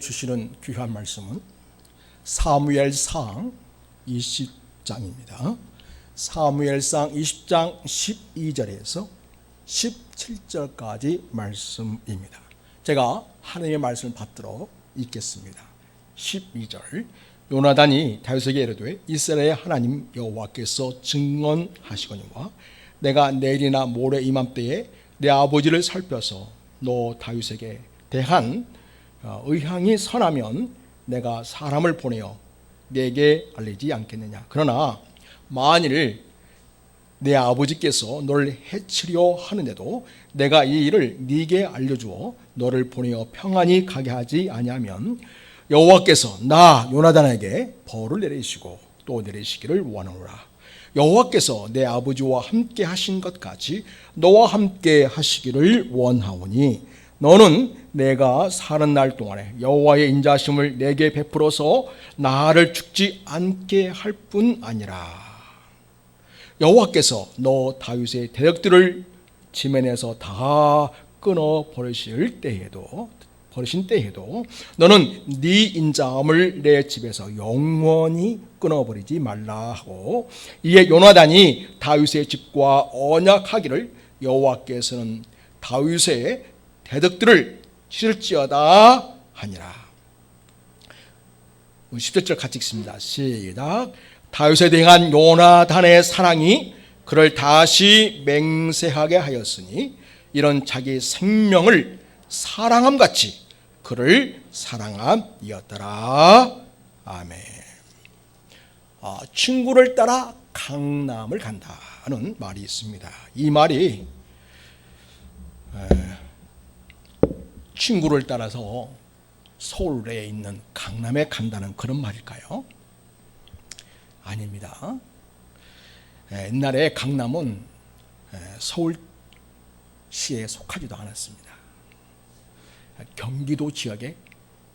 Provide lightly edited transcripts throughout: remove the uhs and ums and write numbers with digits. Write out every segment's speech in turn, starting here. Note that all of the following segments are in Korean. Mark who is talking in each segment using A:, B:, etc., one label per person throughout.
A: 주시는 귀한 말씀은 사무엘상 20장입니다. 사무엘상 20장 12절에서 17절까지 말씀입니다. 제가 하나님의 말씀을 받들어 읽겠습니다. 12절. 요나단이 다윗에게 이르되 이스라엘의 하나님 여호와께서 증언하시거니와 내가 내일이나 모레 이맘때에 내 아버지를 살펴서 너 다윗에게 대한 의향이 선하면 내가 사람을 보내어 내게 알리지 않겠느냐. 그러나 만일 내 아버지께서 너를 해치려 하는데도 내가 이 일을 네게 알려주어 너를 보내어 평안히 가게 하지 아니하면 여호와께서 나 요나단에게 벌을 내리시고 또 내리시기를 원하노라. 여호와께서 내 아버지와 함께 하신 것 같이 너와 함께 하시기를 원하오니 너는 내가 사는 날 동안에 여호와의 인자하심을 내게 베풀어서 나를 죽지 않게 할 뿐 아니라 여호와께서 너 다윗의 대적들을 지면에서 다 끊어 버리신 때에도 너는 네 인자함을 내 집에서 영원히 끊어버리지 말라 하고 이에 요나단이 다윗의 집과 언약하기를 여호와께서는 다윗의 대적들을 치를지어다 하니라. 17절 같이 읽습니다. 시작. 다윗에 대한 요나단의 사랑이 그를 다시 맹세하게 하였으니 이런 자기 생명을 사랑함같이 그를 사랑함이었더라. 아멘. 친구를 따라 강남을 간다는 말이 있습니다. 이 말이 친구를 따라서 서울에 있는 강남에 간다는 그런 말일까요? 아닙니다. 옛날에 강남은 서울시에 속하지도 않았습니다. 경기도 지역에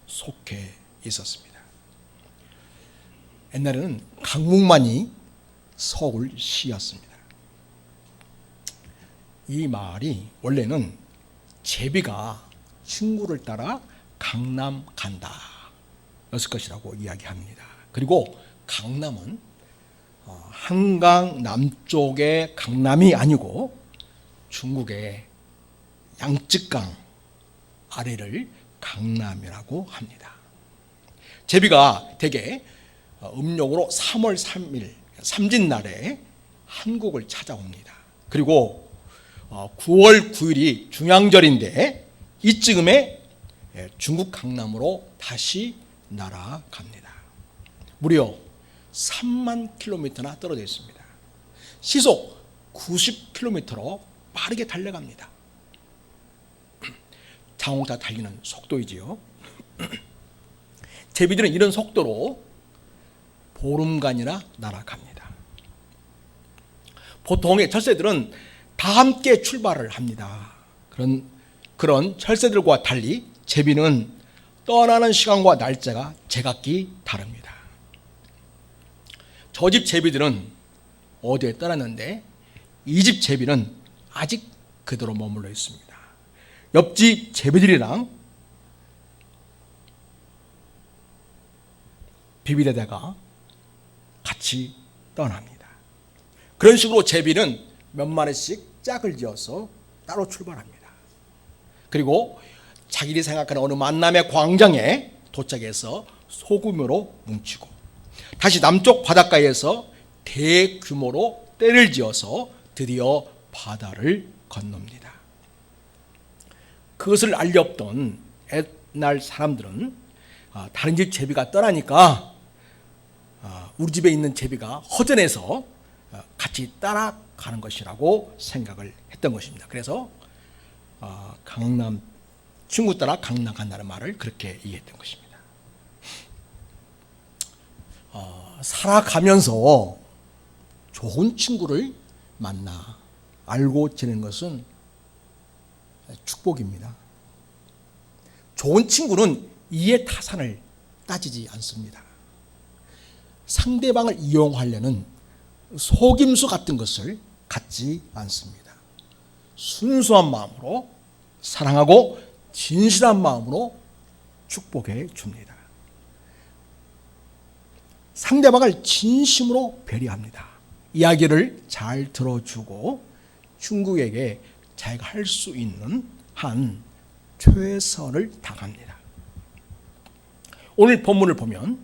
A: 속해 있었습니다. 옛날에는 강북만이 서울시였습니다. 이 말이 원래는 제비가 친구를 따라 강남 간다 였을 것이라고 이야기합니다. 그리고 강남은 한강 남쪽의 강남이 아니고 중국의 양쯔강 아래를 강남이라고 합니다. 제비가 대개 음력으로 3월 3일 삼진날에 한국을 찾아옵니다. 그리고 9월 9일이 중양절인데 이쯤에 중국 강남으로 다시 날아갑니다. 무려 3만 킬로미터나 떨어져 있습니다. 시속 90km로 빠르게 달려갑니다. 자동차 달리는 속도이지요. 제비들은 이런 속도로 보름간이나 날아갑니다. 보통의 철새들은 다 함께 출발을 합니다. 그런 철새들과 달리 제비는 떠나는 시간과 날짜가 제각기 다릅니다. 저 집 제비들은 어디에 떠났는데 이 집 제비는 아직 그대로 머물러 있습니다. 옆집 제비들이랑 비비대다가 같이 떠납니다. 그런 식으로 제비는 몇 마리씩 짝을 지어서 따로 출발합니다. 그리고 자기들이 생각하는 어느 만남의 광장에 도착해서 소규모로 뭉치고 다시 남쪽 바닷가에서 대규모로 떼를 지어서 드디어 바다를 건넙니다. 그것을 알리 없던 옛날 사람들은 다른 집 제비가 떠나니까 우리 집에 있는 제비가 허전해서 같이 따라가는 것이라고 생각을 했던 것입니다. 그래서 강남 친구 따라 강남 간다는 말을 그렇게 이해했던 것입니다. 살아가면서 좋은 친구를 만나 알고 지내는 것은 축복입니다. 좋은 친구는 이해 타산을 따지지 않습니다. 상대방을 이용하려는 속임수 같은 것을 갖지 않습니다. 순수한 마음으로 사랑하고 진실한 마음으로 축복해 줍니다. 상대방을 진심으로 배려합니다. 이야기를 잘 들어주고 중국에게 자기가 할 수 있는 한 최선을 다합니다. 오늘 본문을 보면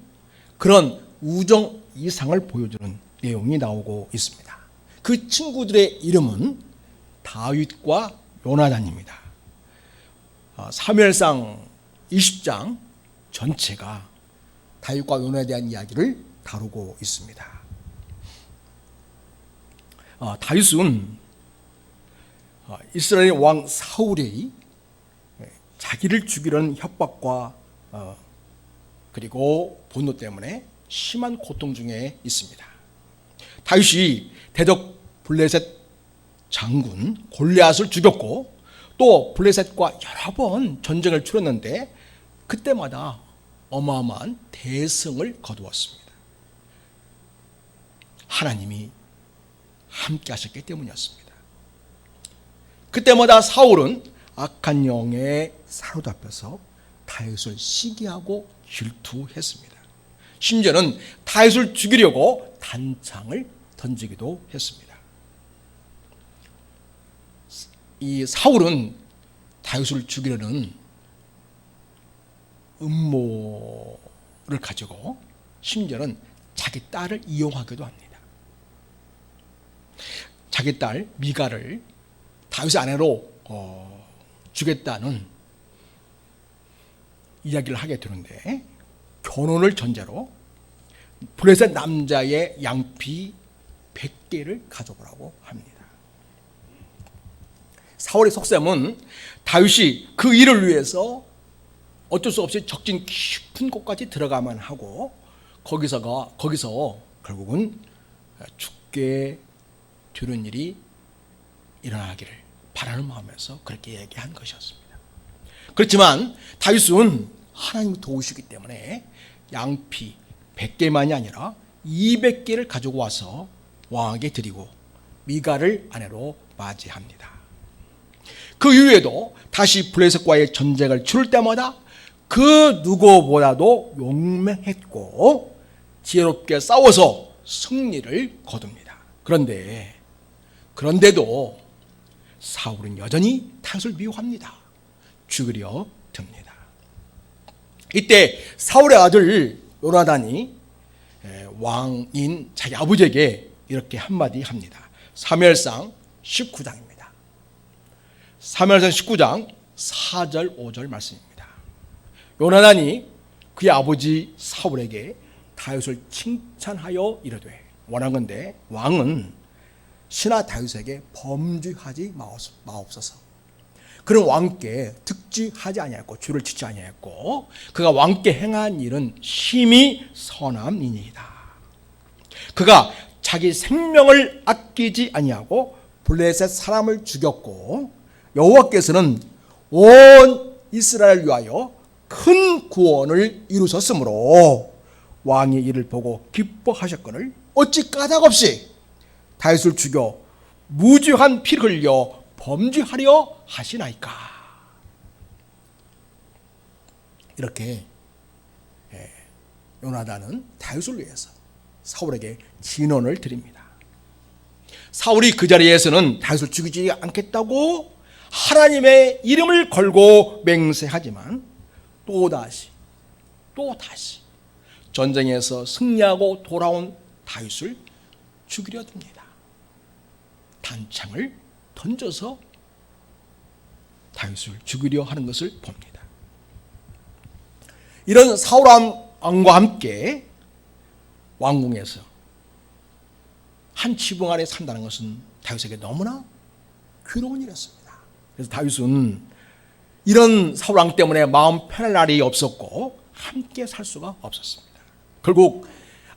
A: 그런 우정 이상을 보여주는 내용이 나오고 있습니다. 그 친구들의 이름은 다윗과 요나단입니다. 사무엘상 20장 전체가 다윗과 요나단에 대한 이야기를 다루고 있습니다. 다윗은 이스라엘 왕 사울이 자기를 죽이려는 협박과 그리고 분노 때문에 심한 고통 중에 있습니다. 다윗이 대적 블레셋 장군 골리앗을 죽였고 또 블레셋과 여러 번 전쟁을 치렀는데 그때마다 어마어마한 대승을 거두었습니다. 하나님이 함께 하셨기 때문이었습니다. 그때마다 사울은 악한 영에 사로잡혀서 다윗을 시기하고 질투했습니다. 심지어는 다윗을 죽이려고 단창을 던지기도 했습니다. 이 사울은 다윗을 죽이려는 음모를 가지고 심지어는 자기 딸을 이용하기도 합니다. 자기 딸 미가를 다윗의 아내로 주겠다는 이야기를 하게 되는데 결혼을 전제로 블레셋 남자의 양피 100개를 가져오라고 합니다. 사울의 속셈은 다윗이 그 일을 위해서 어쩔 수 없이 적진 깊은 곳까지 들어가만 하고 거기서 결국은 죽게 되는 일이 일어나기를 바라는 마음에서 그렇게 얘기한 것이었습니다. 그렇지만 다윗은 하나님이 도우시기 때문에 양피 100개만이 아니라 200개를 가지고 와서 왕에게 드리고 미가를 아내로 맞이합니다. 그 이후에도 다시 블레셋과의 전쟁을 치를 때마다 그 누구보다도 용맹했고 지혜롭게 싸워서 승리를 거둡니다. 그런데도 사울은 여전히 다윗을 미워합니다. 죽이려 듭니다. 이때 사울의 아들 요나단이 왕인 자기 아버지에게 이렇게 한마디 합니다. 사무엘상 19장입니다. 사무엘상 19장 4절 5절 말씀입니다. 요나단이 그의 아버지 사울에게 다윗을 칭찬하여 이르되 원하건대 왕은 신하 다윗에게 범죄하지 마옵소서. 그는 왕께 득지하지 아니하였고 죄를 짓지 아니하였고 그가 왕께 행한 일은 심히 선함이니이다. 그가 자기 생명을 아끼지 아니하고 블레셋 사람을 죽였고 여호와께서는 온 이스라엘을 위하여 큰 구원을 이루셨으므로 왕이 이를 보고 기뻐하셨거늘 어찌 까닭없이 다윗을 죽여 무죄한 피를 흘려 범죄하려 하시나이까. 이렇게 요나단은 다윗을 위해서 사울에게 진언을 드립니다. 사울이 그 자리에서는 다윗을 죽이지 않겠다고 하나님의 이름을 걸고 맹세하지만 또다시 전쟁에서 승리하고 돌아온 다윗을 죽이려 듭니다. 단창을 던져서 다윗을 죽이려 하는 것을 봅니다. 이런 사울 왕과 함께 왕궁에서 한 지붕 아래 산다는 것은 다윗에게 너무나 괴로운 일이었습니다. 그래서 다윗은 이런 사울 왕 때문에 마음 편할 날이 없었고 함께 살 수가 없었습니다. 결국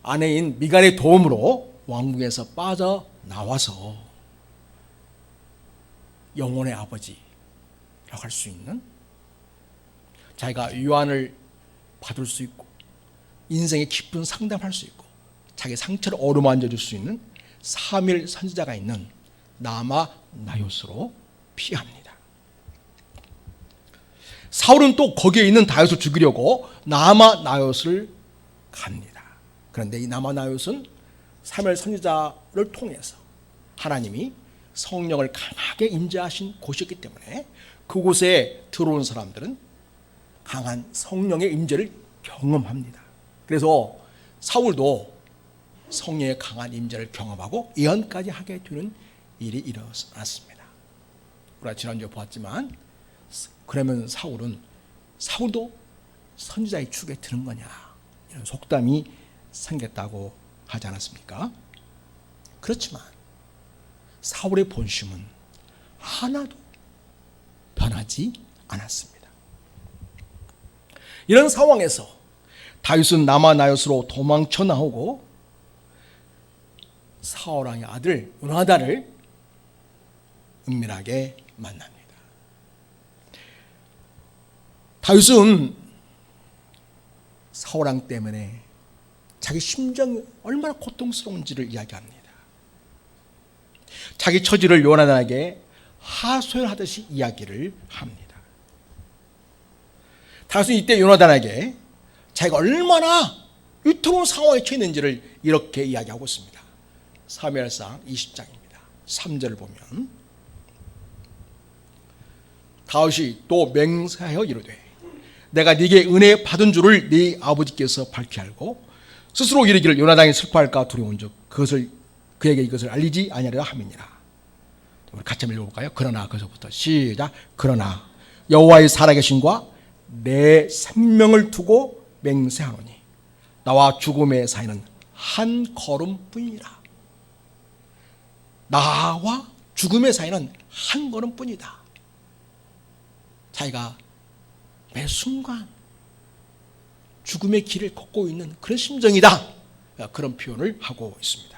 A: 아내인 미갈의 도움으로 왕궁에서 빠져나와서 영혼의 아버지라고 할 수 있는 자기가 위안을 받을 수 있고 인생의 깊은 상담할 수 있고 자기 상처를 어루만져 줄 수 있는 사무엘 선지자가 있는 라마 나요스로 피합니다. 사울은 또 거기에 있는 다윗을 죽이려고 나마나롯을 갑니다. 그런데 이 나마나롯은 사무엘 선지자를 통해서 하나님이 성령을 강하게 임재하신 곳이었기 때문에 그곳에 들어온 사람들은 강한 성령의 임재를 경험합니다. 그래서 사울도 성령의 강한 임재를 경험하고 예언까지 하게 되는 일이 일어났습니다. 우리가 지난주에 보았지만, 그러면 사울도 선지자의 축에 드는 거냐, 이런 속담이 생겼다고 하지 않았습니까? 그렇지만 사울의 본심은 하나도 변하지 않았습니다. 이런 상황에서 다윗은 나마나롯으로 도망쳐 나오고 사울 왕의 아들 요나단을 은밀하게 만납니다. 다윗은 사울 왕 때문에 자기 심정이 얼마나 고통스러운지를 이야기합니다. 자기 처지를 요나단에게 하소연하듯이 이야기를 합니다. 다윗은 이때 요나단에게 자기가 얼마나 위태로운 상황에 처해 있는지를 이렇게 이야기하고 있습니다. 사무엘상 20장입니다. 3절을 보면, 다윗이 또 맹세하여 이르되 내가 네게 은혜 받은 줄을 네 아버지께서 밝히 알고 스스로 이르기를 요나단이 슬퍼할까 두려운즉 그에게 이것을 알리지 아니하리라 함이니라. 우리 같이 한번 읽어볼까요? 그러나, 거기서부터 시작. 그러나 여호와의 살아계심과 내 생명을 두고 맹세하노니 나와 죽음의 사이는 한 걸음뿐이라. 나와 죽음의 사이는 한 걸음뿐이다. 자기가 매 순간 죽음의 길을 걷고 있는 그런 심정이다, 그런 표현을 하고 있습니다.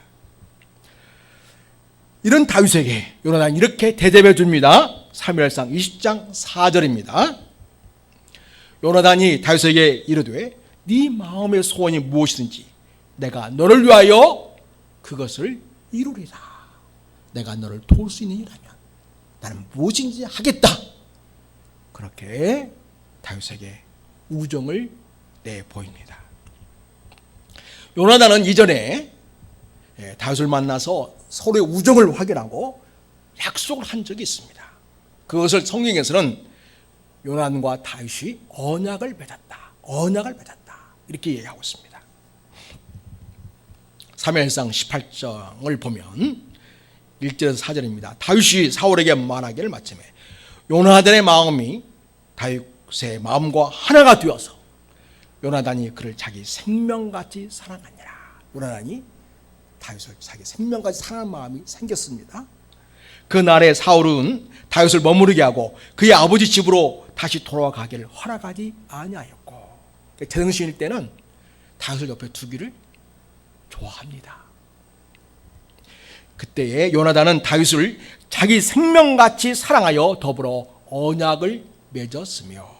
A: 이런 다윗에게 요나단이 이렇게 대접해 줍니다. 사무엘상 20장 4절입니다. 요나단이 다윗에게 이르되 네 마음의 소원이 무엇이든지 내가 너를 위하여 그것을 이루리라. 내가 너를 도울 수 있는 일이라면 나는 무엇인지 하겠다. 그렇게 다윗에게 우정을 내보입니다. 요나단은 이전에 다윗을 만나서 서로의 우정을 확인하고 약속을 한 적이 있습니다. 그것을 성경에서는 요나단과 다윗이 언약을 맺었다, 이렇게 얘기하고 있습니다. 사무엘상 18장을 보면 1절에서 4절입니다. 다윗이 사울에게 말하기를 마침에 요나단의 마음이 다윗의 마음과 하나가 되어서 요나단이 그를 자기 생명같이 사랑하니라. 요나단이 다윗을 자기 생명같이 사랑하는 마음이 생겼습니다. 그날에 사울은 다윗을 머무르게 하고 그의 아버지 집으로 다시 돌아가기를 허락하지 아니하였고, 제정신일 때는 다윗을 옆에 두기를 좋아합니다. 그때에 요나단은 다윗을 자기 생명같이 사랑하여 더불어 언약을 맺었으며,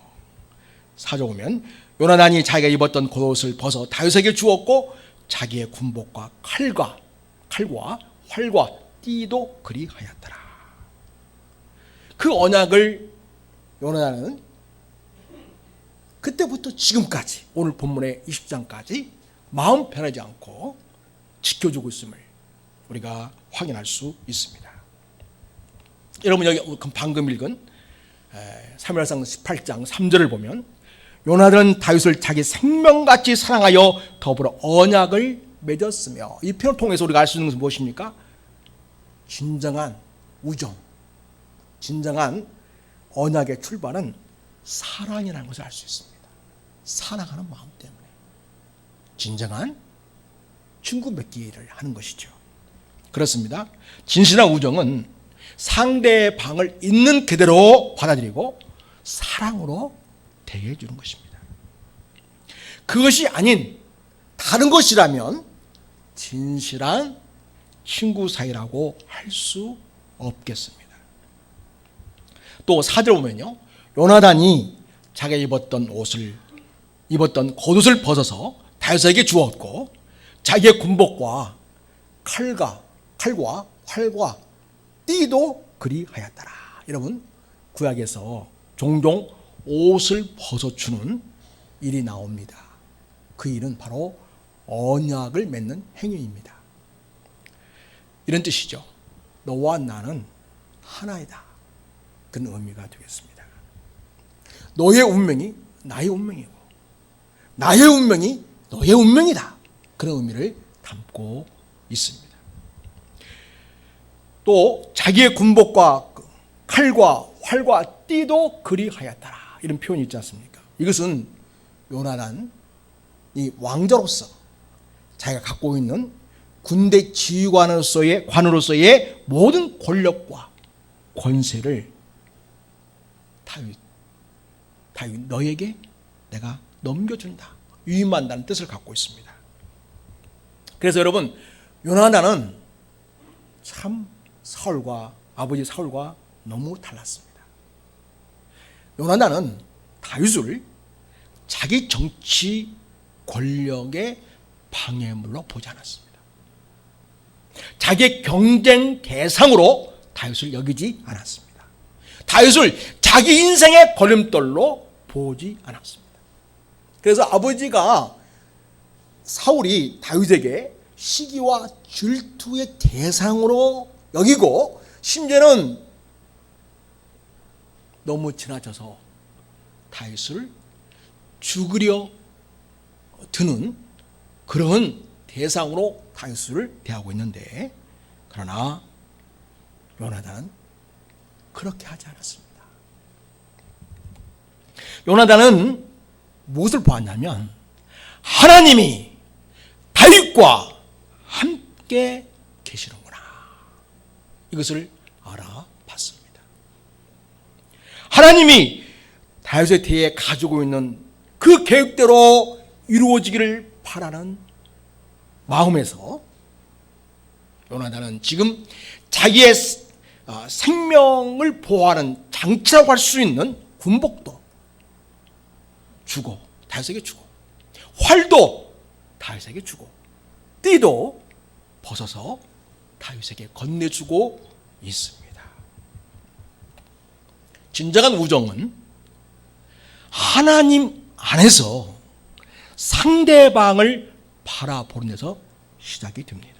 A: 사절 보면 요나단이 자기가 입었던 겉옷을 벗어 다윗에게 주었고 자기의 군복과 칼과 활과 띠도 그리하였더라. 그 언약을 요나단은 그때부터 지금까지, 오늘 본문의 20장까지 마음 편하지 않고 지켜주고 있음을 우리가 확인할 수 있습니다. 여러분, 여기 방금 읽은 사무엘상 18장 3절을 보면 요나단은 다윗을 자기 생명같이 사랑하여 더불어 언약을 맺었으며, 이 표현을 통해서 우리가 알 수 있는 것은 무엇입니까? 진정한 우정, 진정한 언약의 출발은 사랑이라는 것을 알 수 있습니다. 사랑하는 마음 때문에 진정한 친구 맺기를 하는 것이죠. 그렇습니다. 진실한 우정은 상대의 방을 있는 그대로 받아들이고 사랑으로 대해 주는 것입니다. 그것이 아닌 다른 것이라면 진실한 친구 사이라고 할 수 없겠습니다. 또 4절 보면요, 요나단이 자기가 입었던 겉옷을 벗어서 다윗에게 주었고 자기의 군복과 칼과 활과 띠도 그리하였더라. 여러분, 구약에서 종종 옷을 벗어주는 일이 나옵니다. 그 일은 바로 언약을 맺는 행위입니다. 이런 뜻이죠. 너와 나는 하나이다. 그런 의미가 되겠습니다. 너의 운명이 나의 운명이고 나의 운명이 너의 운명이다. 그런 의미를 담고 있습니다. 또 자기의 군복과 칼과 활과 띠도 그리하였더라. 이런 표현이 있지 않습니까? 이것은 요나단 이 왕자로서 자기가 갖고 있는 군대 지휘관으로서의 모든 권력과 권세를 다윗 너에게 내가 넘겨준다. 위임한다는 뜻을 갖고 있습니다. 그래서 여러분, 요나단은 참 아버지 사울과 너무 달랐습니다. 요나단은 다윗을 자기 정치 권력의 방해물로 보지 않았습니다. 자기의 경쟁 대상으로 다윗을 여기지 않았습니다. 다윗을 자기 인생의 걸림돌로 보지 않았습니다. 그래서 아버지가 사울이 다윗에게 시기와 질투의 대상으로 여기고 심지어는 너무 지나쳐서 다윗을 죽으려 드는 그런 대상으로 다윗을 대하고 있는데, 그러나 요나단은 그렇게 하지 않았습니다. 요나단은 무엇을 보았냐면 하나님이 다윗과 함께 계시는구나. 이것을 알아봤습니다. 하나님이 다윗에 대해 가지고 있는 그 계획대로 이루어지기를 바라는 마음에서 요나단은 지금 자기의 생명을 보호하는 장치라고 할 수 있는 군복도 주고 다윗에게 주고, 활도 다윗에게 주고, 띠도 벗어서 다윗에게 건네주고 있습니다. 진정한 우정은 하나님 안에서 상대방을 바라보는 데서 시작이 됩니다.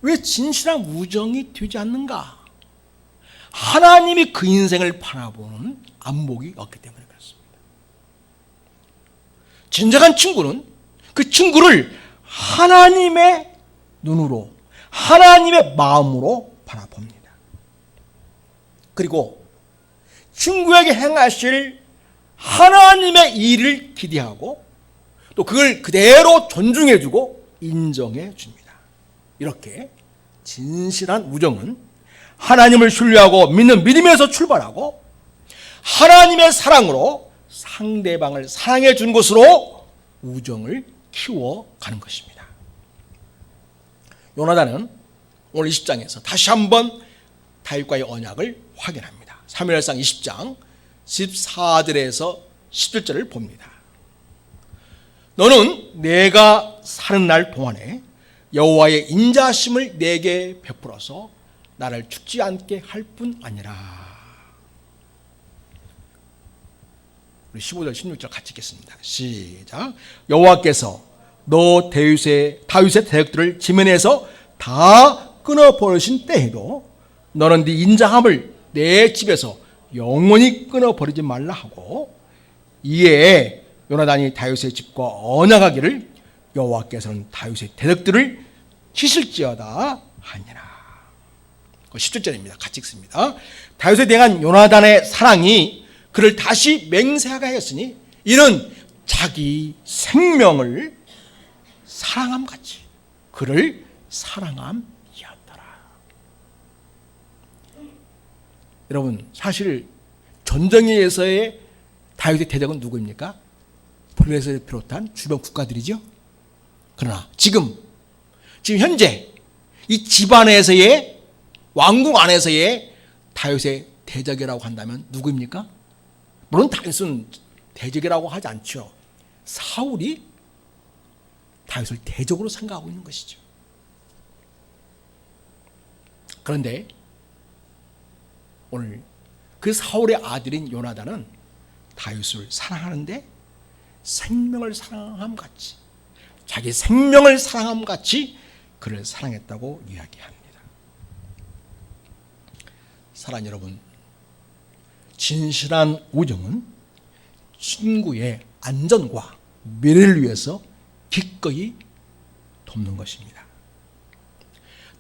A: 왜 진실한 우정이 되지 않는가? 하나님이 그 인생을 바라보는 안목이 없기 때문에 그렇습니다. 진정한 친구는 그 친구를 하나님의 눈으로, 하나님의 마음으로 바라봅니다. 그리고 친구에게 행하실 하나님의 일을 기대하고 또 그걸 그대로 존중해주고 인정해줍니다. 이렇게 진실한 우정은 하나님을 신뢰하고 믿는 믿음에서 출발하고 하나님의 사랑으로 상대방을 사랑해 주는 것으로 우정을 키워가는 것입니다. 요나단은 오늘 20장에서 다시 한번 다윗과의 언약을 확인합니다. 사무엘상 20장 14절에서 17절을 봅니다. 너는 내가 사는 날 동안에 여호와의 인자하심을 내게 베풀어서 나를 죽지 않게 할 뿐 아니라. 우리 15절 16절 같이 읽겠습니다. 시작. 여호와께서 너 다윗의 대적들을 지면에서 다 끊어버리신 때에도 너는 네 인자함을 내 집에서 영원히 끊어버리지 말라 하고, 이에 요나단이 다윗의 집과 언약하기를 여호와께서는 다윗의 대적들을 치실지어다 하니라. 17절입니다. 같이 읽습니다. 다윗에 대한 요나단의 사랑이 그를 다시 맹세하게 하였으니 이는 자기 생명을 사랑함같이 그를 사랑함이었더라. 여러분, 사실 전쟁에서의 다윗의 대적은 누구입니까? 블레셋을 비롯한 주변 국가들이죠. 그러나 지금 현재 이 집안에서의 왕궁 안에서의 다윗의 대적이라고 한다면 누구입니까? 물론 다윗은 대적이라고 하지 않죠. 사울이 다윗을 대적으로 생각하고 있는 것이죠. 그런데 오늘 그 사울의 아들인 요나단은 다윗을 사랑하는데 생명을 사랑함 같이, 자기 생명을 사랑함 같이 그를 사랑했다고 이야기합니다. 사랑하는 여러분, 진실한 우정은 친구의 안전과 미래를 위해서 기꺼이 돕는 것입니다.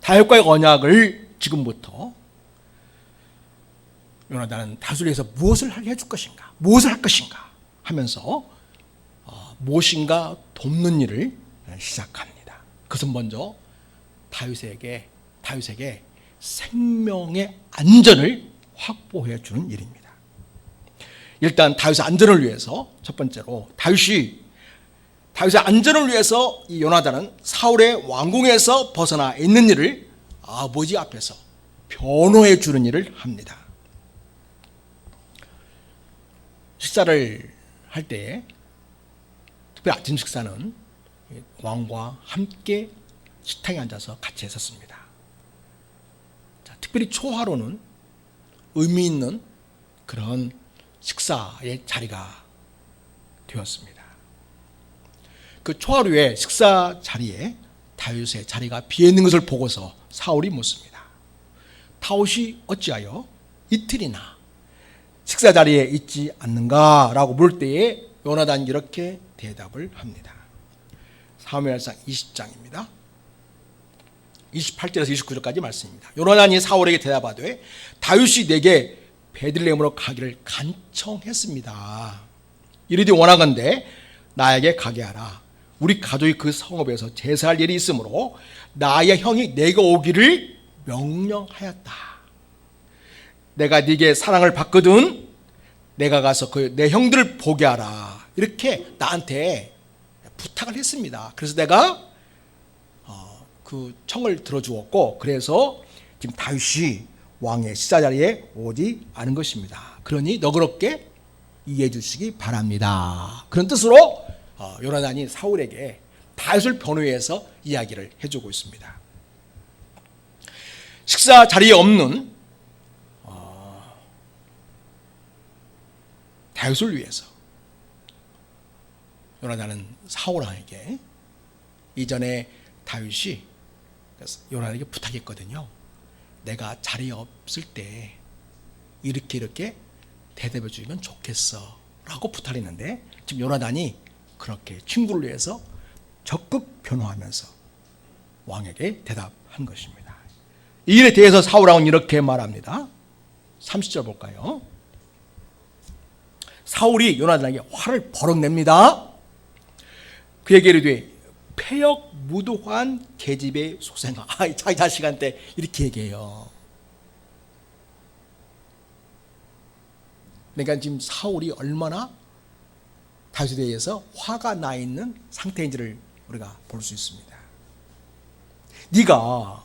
A: 다윗과의 언약을 지금부터 요나단은 다윗을 위해서 무엇을 해줄 것인가, 무엇을 할 것인가 하면서 무엇인가 돕는 일을 시작합니다. 그것은 먼저 다윗에게 생명의 안전을 확보해 주는 일입니다. 일단 다윗의 안전을 위해서 첫 번째로 다윗의 안전을 위해서 이 요나단은 사울의 왕궁에서 벗어나 있는 일을 아버지 앞에서 변호해 주는 일을 합니다. 식사를 할 때에, 특별히 아침 식사는 왕과 함께 식탁에 앉아서 같이 했었습니다. 자, 특별히 초하루는 의미 있는 그런 식사의 자리가 되었습니다. 그 초하루의 식사 자리에 다윗의 자리가 비어 있는 것을 보고서 사울이 묻습니다. 다윗이 어찌하여 이틀이나 식사 자리에 있지 않는가라고 물을 때에 요나단이 이렇게 대답을 합니다. 사무엘상 20장입니다. 28절에서 29절까지 말씀입니다. 요나단이 사울에게 대답하되 다윗이 내게 베들레헴으로 가기를 간청했습니다. 이르되 원하건대 나에게 가게 하라. 우리 가족이 그 성읍에서 제사할 일이 있으므로 나의 형이 내게 오기를 명령하였다. 내가 네게 사랑을 받거든 내가 가서 내 형들을 보게 하라. 이렇게 나한테 부탁을 했습니다. 그래서 내가 그 청을 들어주었고, 그래서 지금 다윗이 왕의 식사 자리에 오지 않은 것입니다. 그러니 너그럽게 이해해 주시기 바랍니다. 그런 뜻으로 요나단이 사울에게 다윗을 변호해서 이야기를 해주고 있습니다. 식사 자리에 없는 다윗을 위해서 요나단은 사울 왕에게 이전에 다윗이 요나단에게 부탁했거든요. 내가 자리에 없을 때 이렇게 대답해 주면 좋겠어 라고 부탁했는데, 지금 요나단이 그렇게 친구를 위해서 적극 변호하면서 왕에게 대답한 것입니다. 이 일에 대해서 사울 왕은 이렇게 말합니다. 30절 볼까요? 사울이 요나단에게 화를 버럭 냅니다. 그에게 이르되 패역 무도한 계집의 소생아. 자기 자식한테 이렇게 얘기해요. 그러니까 지금 사울이 얼마나 다윗에 대해서 화가 나 있는 상태인지를 우리가 볼 수 있습니다. 네가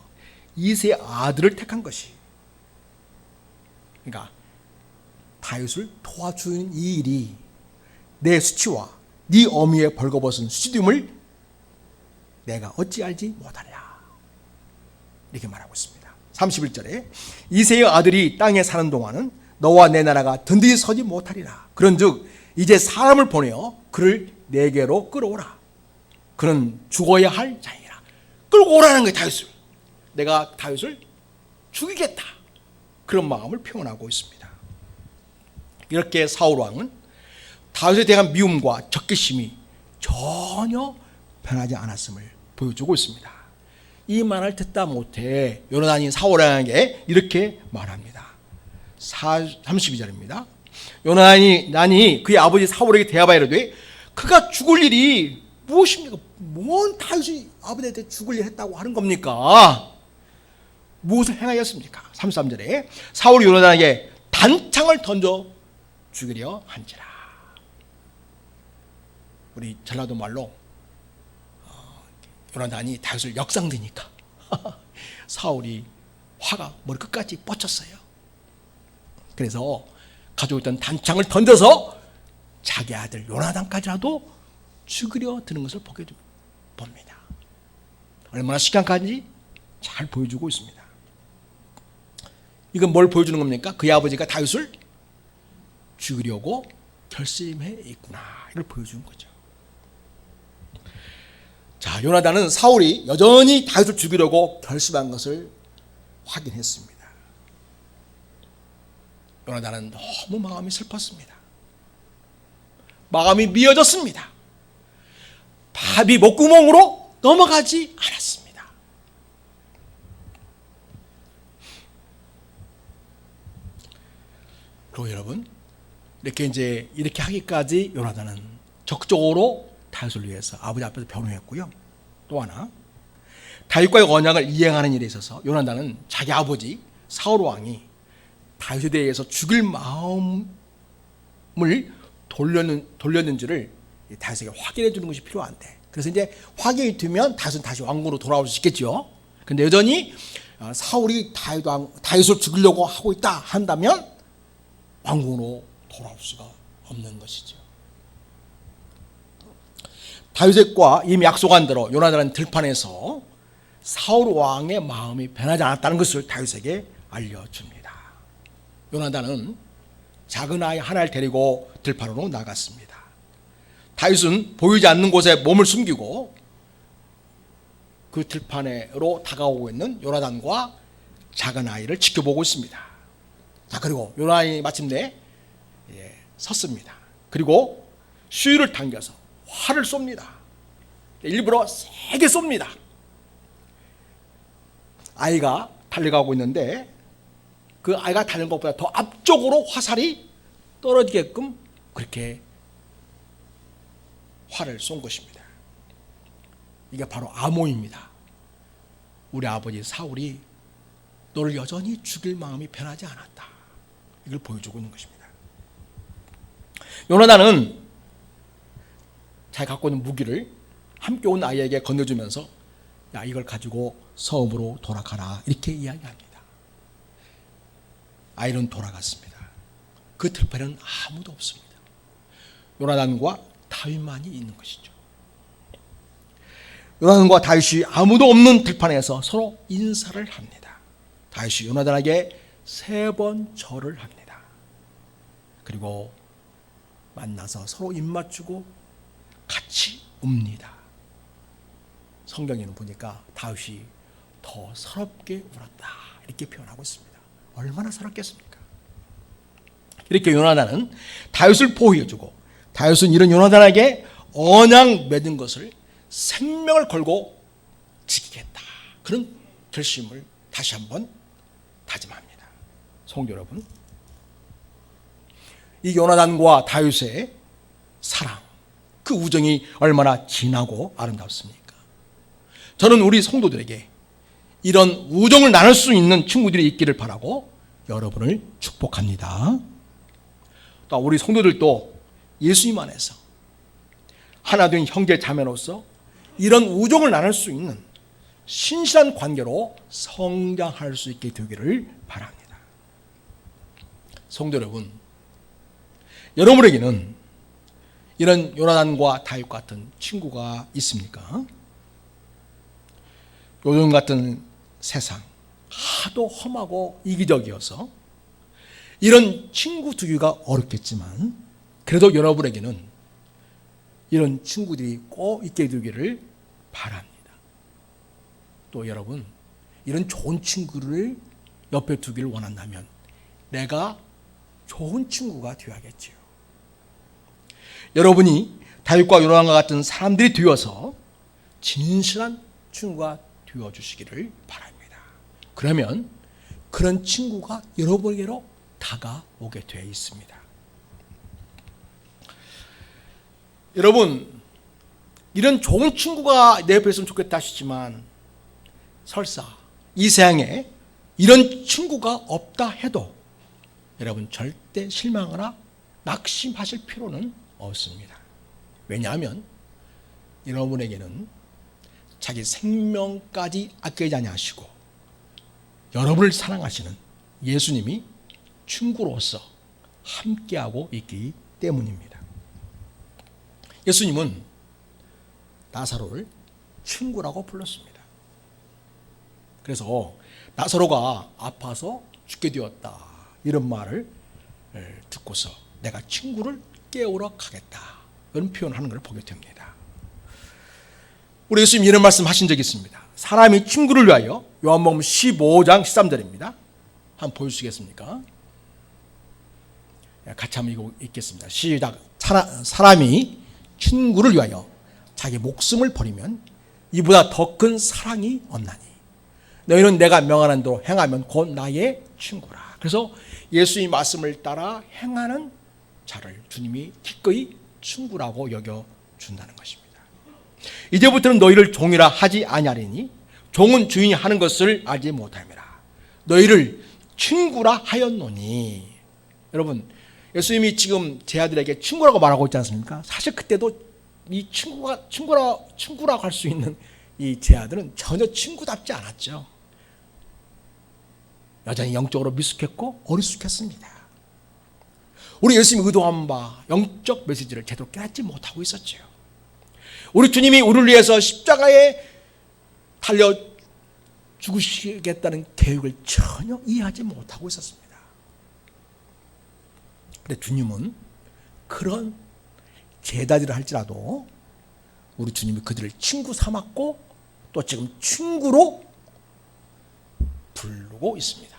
A: 이세 아들을 택한 것이, 그러니까 다윗을 도와주는 이 일이 내 수치와 네 어미의 벌거벗은 수치됨을 내가 어찌 알지 못하랴. 이렇게 말하고 있습니다. 31절에 이세의 아들이 땅에 사는 동안은 너와 내 나라가 든든히 서지 못하리라. 그런즉 이제 사람을 보내어 그를 내게로 끌어오라. 그는 죽어야 할 자이라. 끌고 오라는 거예요. 다윗을. 내가 다윗을 죽이겠다. 그런 마음을 표현하고 있습니다. 이렇게 사울 왕은 다윗에 대한 미움과 적개심이 전혀 변하지 않았음을 보여주고 있습니다. 이 말을 듣다 못해 요나단이 사울 왕에게 이렇게 말합니다. 32절입니다. 요나단이 그의 아버지 사울에게 대하여 이르되 그가 죽을 일이 무엇입니까? 뭔 다윗이 아버지한테 죽을 일 했다고 하는 겁니까? 무엇을 행하였습니까? 33절에 사울이 요나단에게 단창을 던져 죽이려 한지라. 우리 전라도 말로 요나단이 다윗을 역상드니까 사울이 화가 머리 끝까지 뻗쳤어요. 그래서 가지고 있던 단창을 던져서 자기 아들 요나단까지라도 죽이려 드는 것을 보게 봅니다. 얼마나 심각한지 잘 보여주고 있습니다. 이건 뭘 보여주는 겁니까? 그의 아버지가 다윗을 죽이려고 결심해 있구나, 이걸 보여주는 거죠. 자, 요나단은 사울이 여전히 다윗을 죽이려고 결심한 것을 확인했습니다. 요나단은 너무 마음이 슬펐습니다. 마음이 미어졌습니다. 밥이 목구멍으로 넘어가지 않았습니다. 그리고 여러분, 이렇게 하기까지 요나단은 적극적으로 다윗을 위해서 아버지 앞에서 변호했고요. 또 하나, 다윗과의 언약을 이행하는 일에 있어서 요나단은 자기 아버지 사울 왕이 다윗에 대해서 죽일 마음을 돌렸는지를 다윗에게 확인해 주는 것이 필요한데, 그래서 이제 확인이 되면 다윗은 다시 왕궁으로 돌아올 수 있겠죠. 근데 여전히 사울이 다윗을 죽이려고 하고 있다 한다면 왕궁으로 돌아올 수가 없는 것이죠. 다윗과 이미 약속한 대로 요나단은 들판에서 사울 왕의 마음이 변하지 않았다는 것을 다윗에게 알려줍니다. 요나단은 작은 아이 하나를 데리고 들판으로 나갔습니다. 다윗은 보이지 않는 곳에 몸을 숨기고 그 들판으로 다가오고 있는 요나단과 작은 아이를 지켜보고 있습니다. 자, 그리고 요나단이 마침내 섰습니다. 그리고 수위를 당겨서 활을 쏩니다. 일부러 세게 쏩니다. 아이가 달려가고 있는데 그 아이가 달리는 것보다 더 앞쪽으로 화살이 떨어지게끔 그렇게 활을 쏜 것입니다. 이게 바로 암호입니다. 우리 아버지 사울이 너를 여전히 죽일 마음이 변하지 않았다, 이걸 보여주고 있는 것입니다. 요나단은 자기가 갖고 있는 무기를 함께 온 아이에게 건네주면서 야, 이걸 가지고 성읍으로 돌아가라, 이렇게 이야기합니다. 아이는 돌아갔습니다. 그 들판에는 아무도 없습니다. 요나단과 다윗만이 있는 것이죠. 요나단과 다윗이 아무도 없는 들판에서 서로 인사를 합니다. 다윗이 요나단에게 3번 절을 합니다. 그리고 만나서 서로 입맞추고 같이 웁니다. 성경에는 보니까 다윗이 더 서럽게 울었다, 이렇게 표현하고 있습니다. 얼마나 서럽겠습니까? 이렇게 요나단은 다윗을 보호해주고, 다윗은 이런 요나단에게 언약 맺은 것을 생명을 걸고 지키겠다, 그런 결심을 다시 한번 다짐합니다. 성도 여러분, 이 요나단과 다윗의 사랑, 그 우정이 얼마나 진하고 아름답습니까? 저는 우리 성도들에게 이런 우정을 나눌 수 있는 친구들이 있기를 바라고 여러분을 축복합니다. 또 우리 성도들도 예수님 안에서 하나 된 형제 자매로서 이런 우정을 나눌 수 있는 신실한 관계로 성장할 수 있게 되기를 바랍니다. 성도 여러분, 여러분에게는 이런 요나단과 다윗 같은 친구가 있습니까? 요즘 같은 세상 하도 험하고 이기적이어서 이런 친구 두기가 어렵겠지만, 그래도 여러분에게는 이런 친구들이 꼭 있게 되기를 바랍니다. 또 여러분, 이런 좋은 친구를 옆에 두기를 원한다면 내가 좋은 친구가 되어야겠지요. 여러분이 다윗과 요나단과 같은 사람들이 되어서 진실한 친구가 되어주시기를 바랍니다. 그러면 그런 친구가 여러분에게로 다가오게 되어 있습니다. 여러분, 이런 좋은 친구가 내 옆에 있으면 좋겠다 하시지만 설사 이 세상에 이런 친구가 없다 해도 여러분 절대 실망하거나 낙심하실 필요는 없습니다. 왜냐하면 여러분에게는 자기 생명까지 아끼지 아니하시고 여러분을 사랑하시는 예수님이 친구로서 함께하고 있기 때문입니다. 예수님은 나사로를 친구라고 불렀습니다. 그래서 나사로가 아파서 죽게 되었다. 이런 말을 듣고서 내가 친구를 깨우러 가겠다. 이런 표현하는 걸 보게 됩니다. 우리 예수님 이런 말씀 하신 적이 있습니다. 사람이 친구를 위하여, 요한복음 15장 13절입니다. 한번 보여주시겠습니까? 같이 한번 읽겠습니다. 시작. 사람이 친구를 위하여 자기 목숨을 버리면 이보다 더 큰 사랑이 없나니 너희는 내가 명하는 대로 행하면 곧 나의 친구라. 그래서 예수의 말씀을 따라 행하는 자를 주님이 기꺼이 친구라고 여겨준다는 것입니다. 이제부터는 너희를 종이라 하지 아니하리니 종은 주인이 하는 것을 알지 못함이라. 너희를 친구라 하였노니. 여러분, 예수님이 지금 제 아들에게 친구라고 말하고 있지 않습니까? 사실 그때도 이 친구라고 할 수 있는 이 제 아들은 전혀 친구답지 않았죠. 여전히 영적으로 미숙했고 어리숙했습니다. 우리 예수님이 의도한 바 영적 메시지를 제대로 깨닫지 못하고 있었죠. 우리 주님이 우리를 위해서 십자가에 달려 죽으시겠다는 계획을 전혀 이해하지 못하고 있었습니다. 그런데 주님은 그런 제자들을 할지라도 우리 주님이 그들을 친구 삼았고 또 지금 친구로 부르고 있습니다.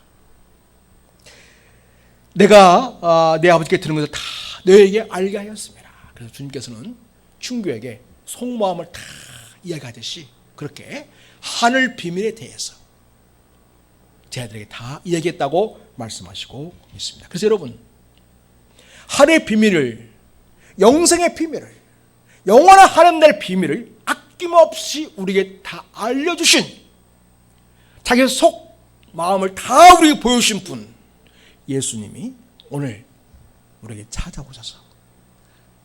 A: 내가 내 아버지께 들은 것을 다 너에게 알게 하였습니다. 그래서 주님께서는 친구에게 속마음을 다 이야기하듯이 그렇게 하늘 비밀에 대해서 제 아들에게 다 이야기했다고 말씀하시고 있습니다. 그래서 여러분, 하늘의 비밀을, 영생의 비밀을, 영원한 하나님의 비밀을 아낌없이 우리에게 다 알려주신, 자기 속 마음을 다 우리에게 보여주신 분 예수님이 오늘 우리에게 찾아오셔서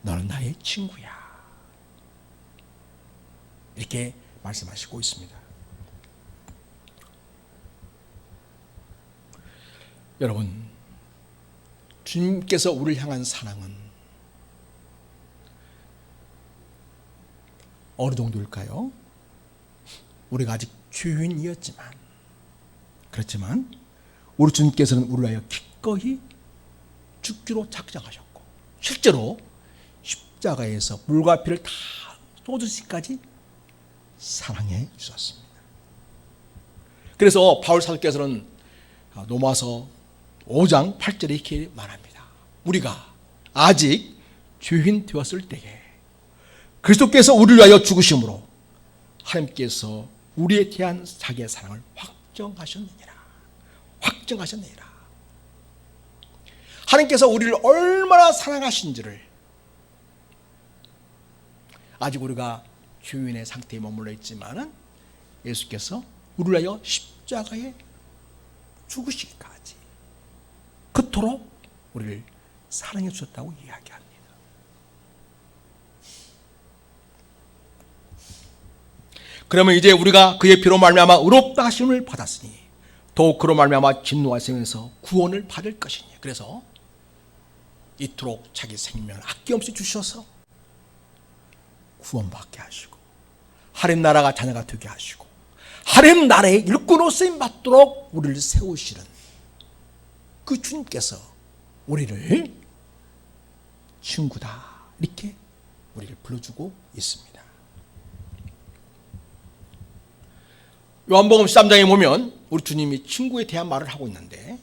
A: 너는 나의 친구야 이렇게 말씀하시고 있습니다. 여러분, 주님께서 우리를 향한 사랑은 어느 정도일까요? 우리가 아직 죄인이었지만, 그렇지만 우리 주님께서는 우리를 위하여 기꺼이 죽기로 작정하셨고 실제로 십자가에서 물과 피를 다 쏟으시기까지 사랑해 주셨습니다. 그래서 바울 사도께서는 로마서 5장 8절에 이렇게 말합니다. 우리가 아직 죄인 되었을 때에 그리스도께서 우리를 위하여 죽으심으로 하나님께서 우리에 대한 자기의 사랑을 확정하셨느니라. 하나님께서 우리를 얼마나 사랑하신지를 아직 우리가 죄인의 상태에 머물러 있지만은 예수께서 우리를 위하여 십자가에 죽으시기까지 그토록 우리를 사랑해 주셨다고 이야기합니다. 그러면 이제 우리가 그의 피로 말미암아 의롭다 하심을 받았으니 더욱 그로 말미암아 진노하시면서 구원을 받을 것이니. 그래서 이토록 자기 생명을 아낌없이 주셔서 구원받게 하시고 하나님 나라가 자녀가 되게 하시고 하나님 나라의 일꾼으로 쓰임 받도록 우리를 세우시는 그 주님께서 우리를 친구다 이렇게 우리를 불러주고 있습니다. 요한복음 13장에 보면 우리 주님이 친구에 대한 말을 하고 있는데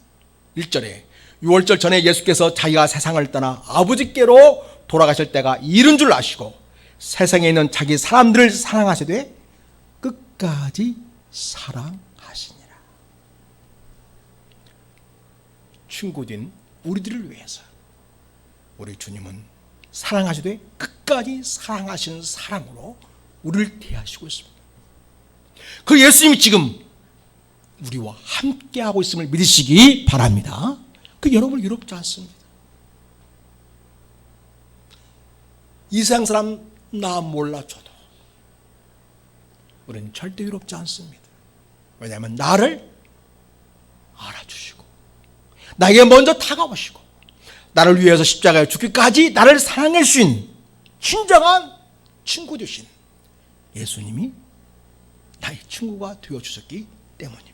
A: 1절에 6월절 전에 예수께서 자기가 세상을 떠나 아버지께로 돌아가실 때가 이른 줄 아시고 세상에 있는 자기 사람들을 사랑하시되 끝까지 사랑하시니라. 친구된 우리들을 위해서 우리 주님은 사랑하시되 끝까지 사랑하시는 사랑으로 우리를 대하시고 있습니다. 그 예수님이 지금 우리와 함께하고 있음을 믿으시기 바랍니다. 그 여러분을 유롭지 않습니다. 이 세상 사람 나 몰라줘도 우리는 절대 유롭지 않습니다. 왜냐하면 나를 알아주시고 나에게 먼저 다가오시고 나를 위해서 십자가에 죽기까지 나를 사랑해 주신 진정한 친구 되신 예수님이 나의 친구가 되어주셨기 때문입니다.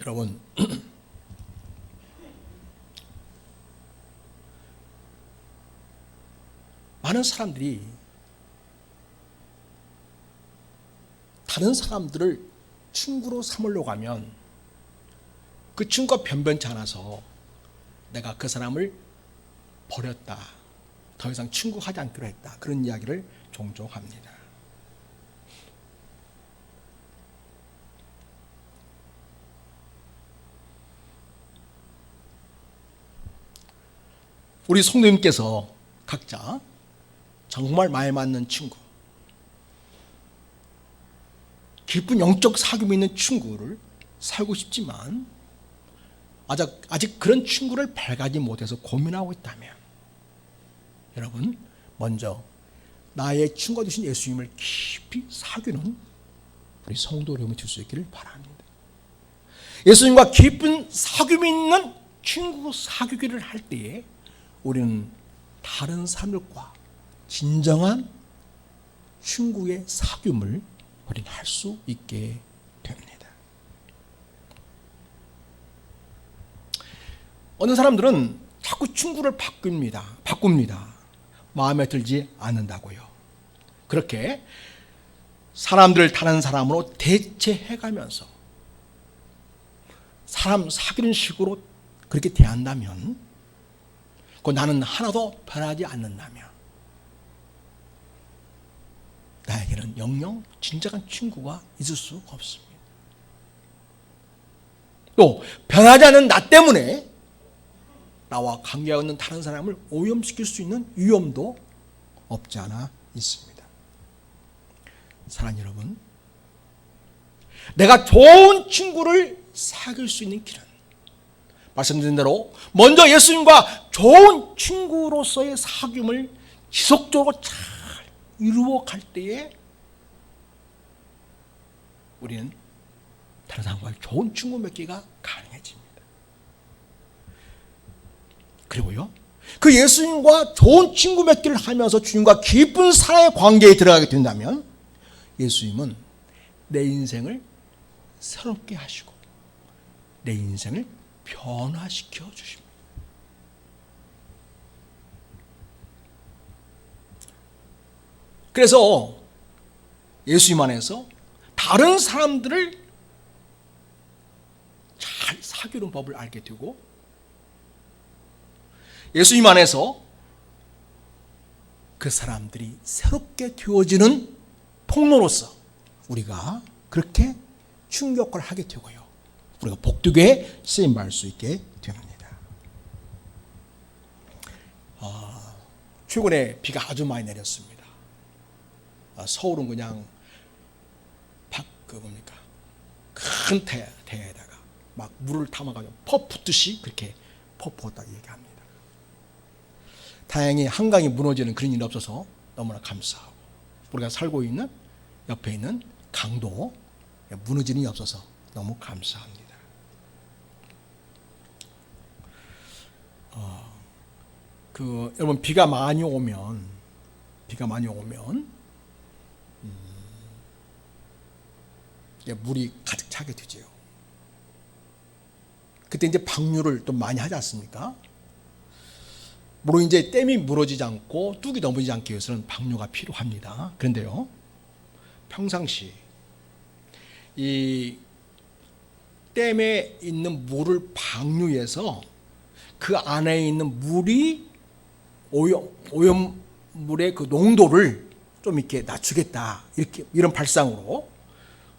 A: 여러분, 많은 사람들이 다른 사람들을 친구로 삼으려고 하면 그 친구가 변변치 않아서 내가 그 사람을 버렸다, 더 이상 친구하지 않기로 했다, 그런 이야기를 종종 합니다. 우리 성도님께서 각자 정말 마음에 맞는 친구, 깊은 영적 사귐이 있는 친구를 살고 싶지만 아직 그런 친구를 발견하지 못해서 고민하고 있다면, 여러분, 먼저 나의 친구가 되신 예수님을 깊이 사귀는 우리 성도 여러분이 될 수 있기를 바랍니다. 예수님과 깊은 사귐이 있는 친구 사귀기를 할 때에 우리는 다른 사람들과 진정한 친구의 사귐을 우리는 할 수 있게 됩니다. 어느 사람들은 자꾸 친구를 바꿉니다. 마음에 들지 않는다고요. 그렇게 사람들을 다른 사람으로 대체해가면서 사람 사귀는 식으로 그렇게 대한다면, 나는 하나도 변하지 않는다면 나에게는 영영 진정한 친구가 있을 수 없습니다. 또 변하지 않는 나 때문에 나와 관계가 있는 다른 사람을 오염시킬 수 있는 위험도 없지 않아 있습니다. 사랑하는 여러분, 내가 좋은 친구를 사귈 수 있는 길은 말씀드린 대로 먼저 예수님과 좋은 친구로서의 사귐을 지속적으로 잘 이루어갈 때에 우리는 다른 사람과 좋은 친구 맺기가 가능해집니다. 그리고요, 그 예수님과 좋은 친구 맺기를 하면서 주님과 깊은 사랑의 관계에 들어가게 된다면 예수님은 내 인생을 새롭게 하시고 내 인생을 변화시켜 주십니다. 그래서 예수님 안에서 다른 사람들을 잘 사귀는 법을 알게 되고, 예수님 안에서 그 사람들이 새롭게 되어지는 통로로서 우리가 그렇게 충격을 하게 되고요, 우리가 복되게 쓰임받을 수 있게 됩니다. 최근에 비가 아주 많이 내렸습니다. 서울은 그냥 큰 태에다가 막 물을 담아가지고 퍼붓듯이 그렇게 퍼부었다고 얘기합니다. 다행히 한강이 무너지는 그런 일이 없어서 너무나 감사하고, 우리가 살고 있는 옆에 있는 강도 무너지는 일이 없어서 너무 감사합니다. 여러분, 비가 많이 오면 물이 가득 차게 되죠. 그때 이제 방류를 또 많이 하지 않습니까? 물론 이제 댐이 무너지지 않고 뚝이 넘어지지 않기 위해서는 방류가 필요합니다. 그런데요, 평상시 이 댐에 있는 물을 방류해서 그 안에 있는 물이 오염물의 그 농도를 좀 이렇게 낮추겠다, 이런 발상으로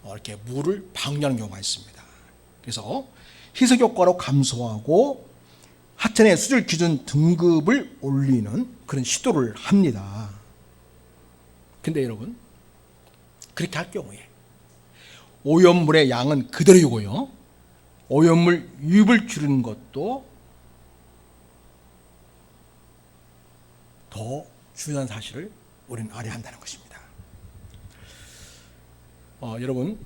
A: 이렇게 물을 방류하는 경우가 있습니다. 그래서 희석 효과로 감소하고 하천의 수질 기준 등급을 올리는 그런 시도를 합니다. 근데 여러분, 그렇게 할 경우에 오염물의 양은 그대로이고요, 오염물 유입을 줄이는 것도 더 중요한 사실을 우리는 알아야 한다는 것입니다. 여러분,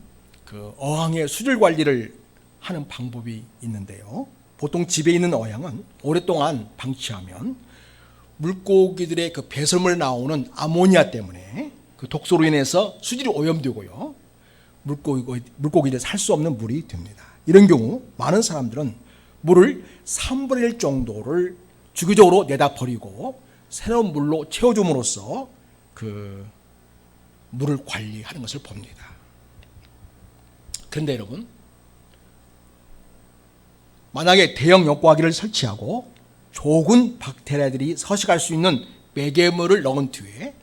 A: 그 어항의 수질 관리를 하는 방법이 있는데요, 보통 집에 있는 어항은 오랫동안 방치하면 물고기들의 그 배설물 나오는 아모니아 때문에 그 독소로 인해서 수질이 오염되고요, 물고기들이 살 수 없는 물이 됩니다. 이런 경우 많은 사람들은 물을 3분의 1 정도를 주기적으로 내다 버리고 새로운 물로 채워줌으로써 그 물을 관리하는 것을 봅니다. 그런데 여러분, 만약에 대형 욕과기를 설치하고 좁은 박테리아들이 서식할 수 있는 매개물을 넣은 뒤에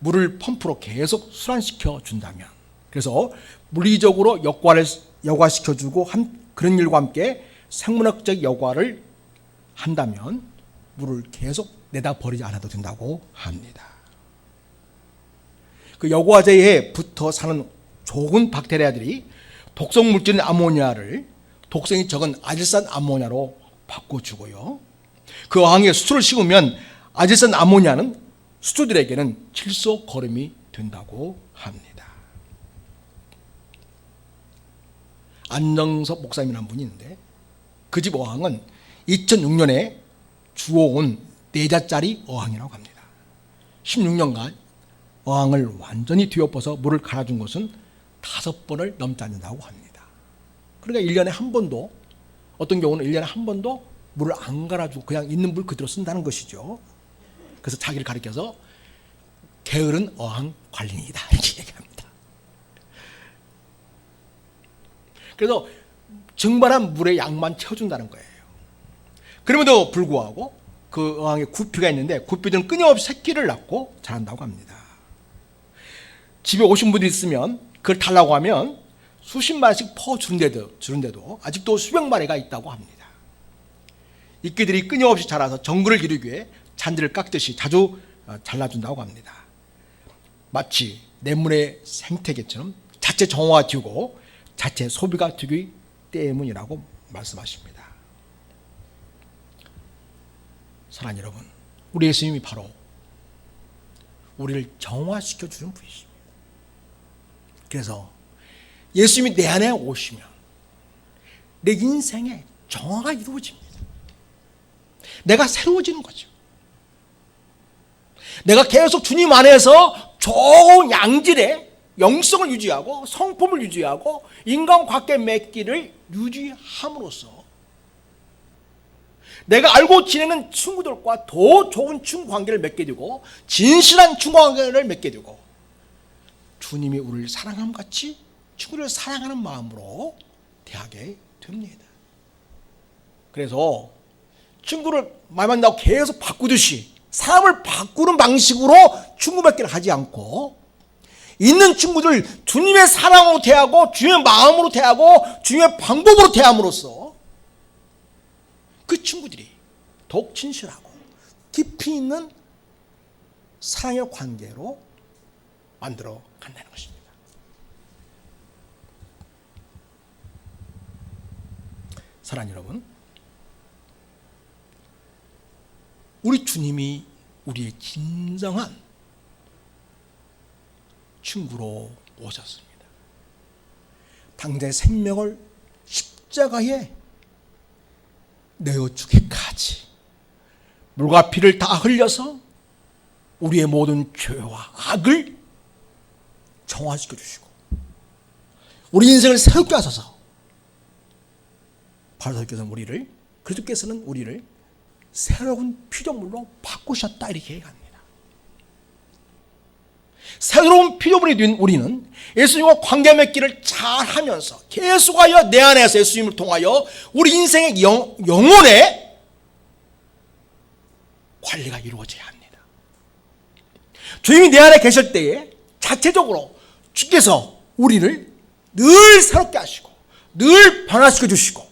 A: 물을 펌프로 계속 순환시켜 준다면, 그래서 물리적으로 역과를 여과시켜주고 그런 일과 함께 생물학적 여과를 한다면 물을 계속 내다 버리지 않아도 된다고 합니다. 그 여과제에 붙어 사는 좁은 박테리아들이 독성 물질인 아모니아를 독성이 적은 아질산 아모니아로 바꿔주고요. 그 어항에 수초를 씌우면 아질산 아모니아는 수초들에게는 질소 거름이 된다고 합니다. 안정섭 목사님이라는 분이 있는데 그 집 어항은 2006년에 주워온 4자짜리 어항이라고 합니다. 16년간 어항을 완전히 뒤엎어서 물을 갈아준 것은 5번을 넘지 않는다고 합니다. 그러니까 1년에 한 번도, 어떤 경우는 1년에 한 번도 물을 안 갈아주고 그냥 있는 물 그대로 쓴다는 것이죠. 그래서 자기를 가리켜서 게으른 어항 관리인이다 이렇게 얘기합니다. 그래서 증발한 물의 양만 채워준다는 거예요. 그럼에도 불구하고 그 어항에 구피가 있는데 구피들은 끊임없이 새끼를 낳고 자란다고 합니다. 집에 오신 분들이 있으면 그걸 달라고 하면 수십 마리씩 퍼주는데도 아직도 수백 마리가 있다고 합니다. 이끼들이 끊임없이 자라서 정글을 이루기 위해 잔디를 깎듯이 자주 잘라준다고 합니다. 마치 내물의 생태계처럼 자체 정화가 되고 자체 소비가 되기 때문이라고 말씀하십니다. 사랑하는 여러분, 우리 예수님이 바로 우리를 정화시켜 주는 분이십니다. 그래서 예수님이 내 안에 오시면 내 인생에 정화가 이루어집니다. 내가 새로워지는 거죠. 내가 계속 주님 안에서 좋은 양질의 영성을 유지하고 성품을 유지하고 인간관계 맺기를 유지함으로써 내가 알고 지내는 친구들과 더 좋은 친구 관계를 맺게 되고 진실한 친구 관계를 맺게 되고 주님이 우리를 사랑함 같이 친구를 사랑하는 마음으로 대하게 됩니다. 그래서 친구를 말 만나고 계속 바꾸듯이 사람을 바꾸는 방식으로 친구 맺기를 하지 않고 있는 친구들 주님의 사랑으로 대하고 주님의 마음으로 대하고 주님의 방법으로 대함으로써 그 친구들이 더욱 진실하고 깊이 있는 사랑의 관계로 만들어 간다는 것입니다. 사랑하는 여러분, 우리 주님이 우리의 진정한 친구로 오셨습니다. 당대의 생명을 십자가에 내어주기까지 물과 피를 다 흘려서 우리의 모든 죄와 악을 정화시켜 주시고 우리 인생을 새롭게 하셔서 바로서께서는 우리를, 그리스도께서는 우리를 새로운 피조물로 바꾸셨다 이렇게 얘기합니다. 새로운 피조물이 된 우리는 예수님과 관계 맺기를 잘하면서 계속하여 내 안에서 예수님을 통하여 우리 인생의 영혼의 관리가 이루어져야 합니다. 주님이 내 안에 계실 때에 자체적으로 주께서 우리를 늘 새롭게 하시고 늘 변화시켜 주시고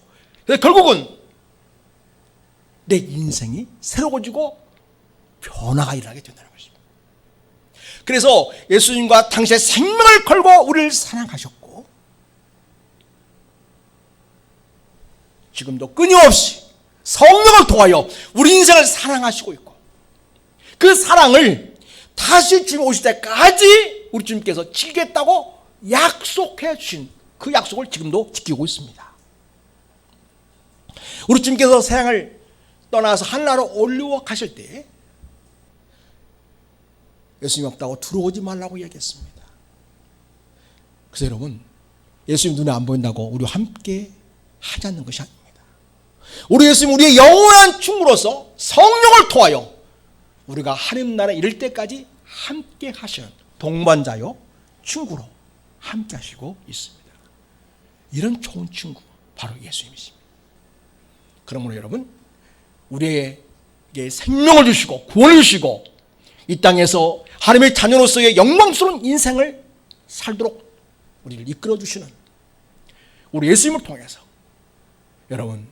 A: 결국은 내 인생이 새로워지고 변화가 일어나게 된다는 것입니다. 그래서 예수님과 당시의 생명을 걸고 우리를 사랑하셨고 지금도 끊임없이 성령을 통하여 우리 인생을 사랑하시고 있고 그 사랑을 다시 주님 오실 때까지 우리 주님께서 지키겠다고 약속해 주신 그 약속을 지금도 지키고 있습니다. 우리 주님께서 세상을 떠나서 하늘나라로 올리워 가실 때 예수님 없다고 들어오지 말라고 얘기했습니다. 그래서 여러분, 예수님 눈에 안 보인다고 우리와 함께 하지 않는 것이 아닙니다. 우리 예수님 우리의 영원한 친구로서 성령을 통하여 우리가 하나님 나라에 이를 때까지 함께 하시는 동반자요 친구로 함께 하시고 있습니다. 이런 좋은 친구 바로 예수님이십니다. 그러므로 여러분, 우리에게 생명을 주시고 구원을 주시고 이 땅에서 하나님의 자녀로서의 영광스러운 인생을 살도록 우리를 이끌어 주시는 우리 예수님을 통해서 여러분,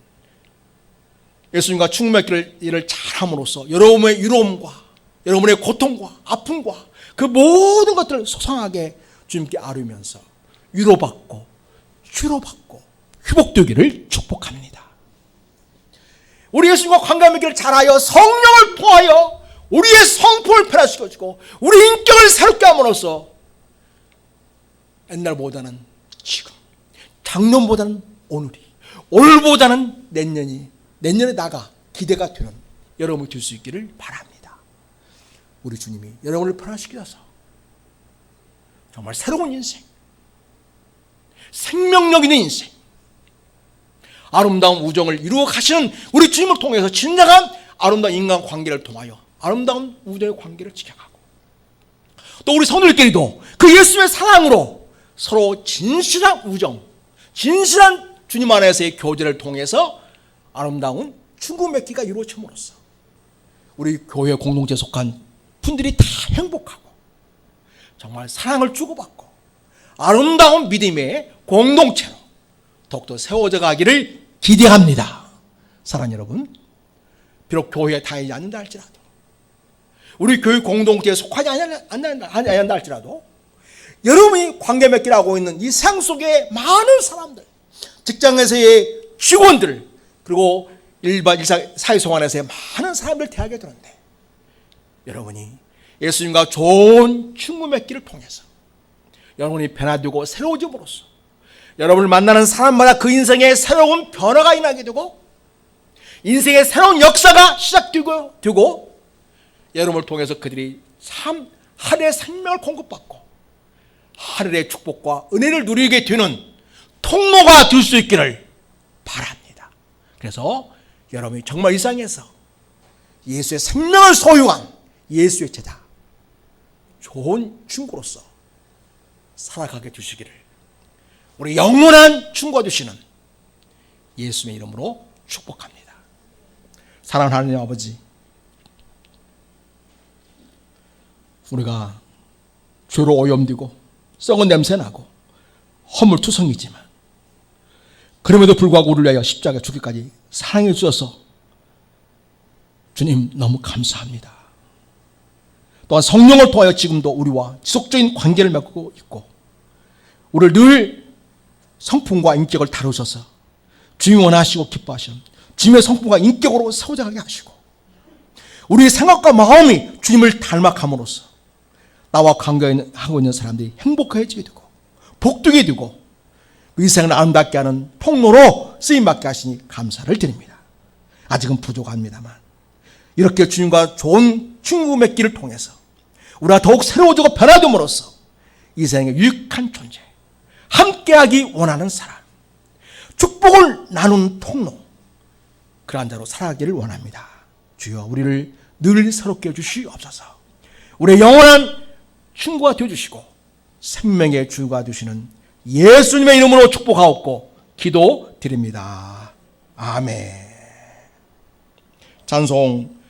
A: 예수님과 충맥기를 일을 잘함으로써 여러분의 유로움과 여러분의 고통과 아픔과 그 모든 것들을 소상하게 주님께 아뢰면서 위로받고 치료받고 회복되기를 축복합니다. 우리 예수님과 관계 맺기를 잘하여 성령을 통하여 우리의 성품을 변화시켜주고 우리 인격을 새롭게 함으로써 옛날보다는 지금, 작년보다는 오늘이, 오늘보다는 내년이, 내년에 나가 기대가 되는 여러분이 될 수 있기를 바랍니다. 우리 주님이 여러분을 변화시켜서 정말 새로운 인생, 생명력 있는 인생, 아름다운 우정을 이루어 가시는 우리 주님을 통해서 진정한 아름다운 인간관계를 통하여 아름다운 우정의 관계를 지켜가고, 또 우리 성도들끼리도 그 예수의 사랑으로 서로 진실한 우정, 진실한 주님 안에서의 교제를 통해서 아름다운 친구 맺기가 이루어짐으로써 우리 교회 공동체에 속한 분들이 다 행복하고 정말 사랑을 주고받고 아름다운 믿음의 공동체로 더욱더 세워져 가기를 기대합니다. 사랑하는 여러분, 비록 교회에 다니지 않는다 할지라도, 우리 교회 공동체에 속하지 않는다 할지라도 여러분이 관계 맺기를 하고 있는 이 세상 속에 많은 사람들, 직장에서의 직원들, 그리고 일반 사회생활에서의 많은 사람들 대하게 되는데, 여러분이 예수님과 좋은 친구 맺기를 통해서 여러분이 변화되고 새로워짐으로써 여러분을 만나는 사람마다 그 인생에 새로운 변화가 일어나게 되고 인생의 새로운 역사가 시작되고 여러분을 통해서 그들이 참 하늘의 생명을 공급받고 하늘의 축복과 은혜를 누리게 되는 통로가 될 수 있기를 바랍니다. 그래서 여러분이 정말 이 세상에서 예수의 생명을 소유한 예수의 제자, 좋은 친구로서 살아가게 되시기를 우리 영원한 친구가 되시는 예수님의 이름으로 축복합니다. 사랑하는 하나님 아버지, 우리가 죄로 오염되고 썩은 냄새나고 허물투성이지만 그럼에도 불구하고 우리를 위하여 십자가에 죽기까지 사랑해 주셔서 주님 너무 감사합니다. 또한 성령을 통하여 지금도 우리와 지속적인 관계를 맺고 있고 우리를 늘 성품과 인격을 다루셔서 주님이 원하시고 기뻐하시는 주님의 성품과 인격으로 세워져가게 하시고 우리의 생각과 마음이 주님을 닮아감으로써 나와 관계하고 있는 사람들이 행복해지게 되고 복되게 되고 이 세상을 아름답게 하는 통로로 쓰임받게 하시니 감사를 드립니다. 아직은 부족합니다만 이렇게 주님과 좋은 친구 맺기를 통해서 우리가 더욱 새로워지고 변화됨으로써 이 세상의 유익한 존재, 함께하기 원하는 사람, 축복을 나누는 통로, 그러한 자로 살아가기를 원합니다. 주여 우리를 늘 새롭게 해주시옵소서. 우리의 영원한 친구가 되어주시고 생명의 주가 되시는 예수님의 이름으로 축복하옵고 기도드립니다. 아멘. 찬송